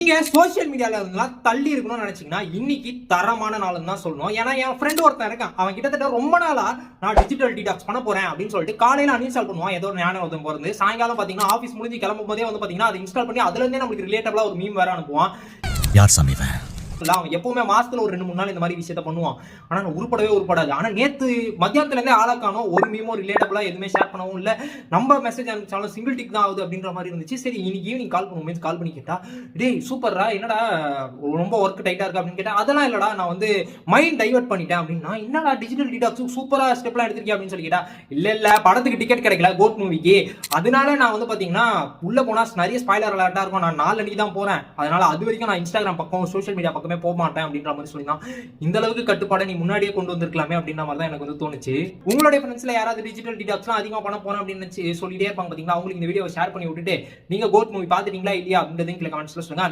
நீங்க சோசியல் மீடியால இருந்தெல்லாம் தள்ளி இருக்கணும்னு நினைச்சீங்கன்னா இன்னைக்கு தரமான நாள்னு தான் சொல்லணும். ஏன்னா என் ஃப்ரெண்ட் ஒருத்தன் இருக்கான், அவன் கிட்டத்தட்ட ரொம்ப நாளா நான் டிஜிட்டல் டீடாக்ஸ் பண்ண போறேன் அப்படின்னு சொல்லிட்டு காலையில அன்இன்ஸ்டால் பண்ணுவான் ஏதோ ஞானம் ஒருத்தன் போறது, சாயங்காலம் பாத்தீங்கன்னா ஆஃபீஸ் முடிஞ்சு கிளம்பும் போதே வந்து பாத்தீங்கன்னா அதை இன்ஸ்டால் பண்ணி அதுல இருந்தே நமக்கு ரிலேட்டபிளா ஒரு மீம் வேற அனுப்புவான். யார் சாமி அவன் எப்பவுமே மாசத்துல ஒரு 2-3 நாள் இந்த மாதிரி விஷயத்த பண்ணுவான். ஆனா உருப்படாது. ஆனா நேத்து மத்தியானத்துல இருந்தே ஆளாக்கானோ ஒரு மீமோ ரிலேட்டபிளா எதுவுமே ஷேர் பண்ணவும் இல்ல. நம்ம மெசேஜ் அனுப்பிச்சாலும் சிங்கிள் டிக் தான் ஆகுது அப்படின்ற மாதிரி இருந்துச்சு. சரி இன்னைக்கு ஈவினிங் கால் பண்ணுவோம், கால் பண்ணி கேட்டா, டேய் சூப்பர்ரா, என்னடா ரொம்ப ஒர்க் டைட்டா இருக்கு அப்படின்னு கேட்டா, அதெல்லாம் இல்லடா நான் வந்து மைண்ட் டைவர்ட் பண்ணிட்டேன் அப்படின்னா, என்னடா டிஜிட்டல் டீடாக்ஸ் சூப்பரா ஸ்டெப்லாம் எடுத்திருக்கேன் அப்படின்னு சொல்லி கேட்டா, இல்ல படத்துக்கு டிக்கெட் கிடைக்கல கோட் மூவிக்கு, அதனால நான் வந்து பாத்தீங்கன்னா உள்ள போனா நிறைய ஸ்பாய்லர் அலர்ட்டா இருக்கும், நான் 4 அன்னைக்கு தான் போறேன், அதனால அது வரைக்கும் நான் இன்ஸ்டாகிராம் பக்கம் சோஷியல் மீடியா பக்கம் போக மாட்டேன் அப்படின்ற மாதிரி சொல்லிதான். இந்த அளவுக்கு கட்டுப்பாடை நீ முன்னாடியே கொண்டு வந்திருக்கலாமே அப்படின்ற மாதிரி தான் எனக்கு வந்து தோணுச்சு. உங்களுடைய ஃப்ரெண்ட்ஸ்ல யாராவது டிஜிட்டல் டீடாக்ஸ்லாம் அதிகமா பண்ண போறேன் அப்படின்னு சொல்லிட்டே இருப்பாங்க பாத்தீங்களா, அவங்களுக்கு இந்த வீடியோ ஷேர் பண்ணி விட்டுட்டு நீங்க கோட் மூவி பாத்துட்டீங்களா இல்லையா அப்படின்றதையும் கமெண்ட்ஸ்ல சொல்லுங்க.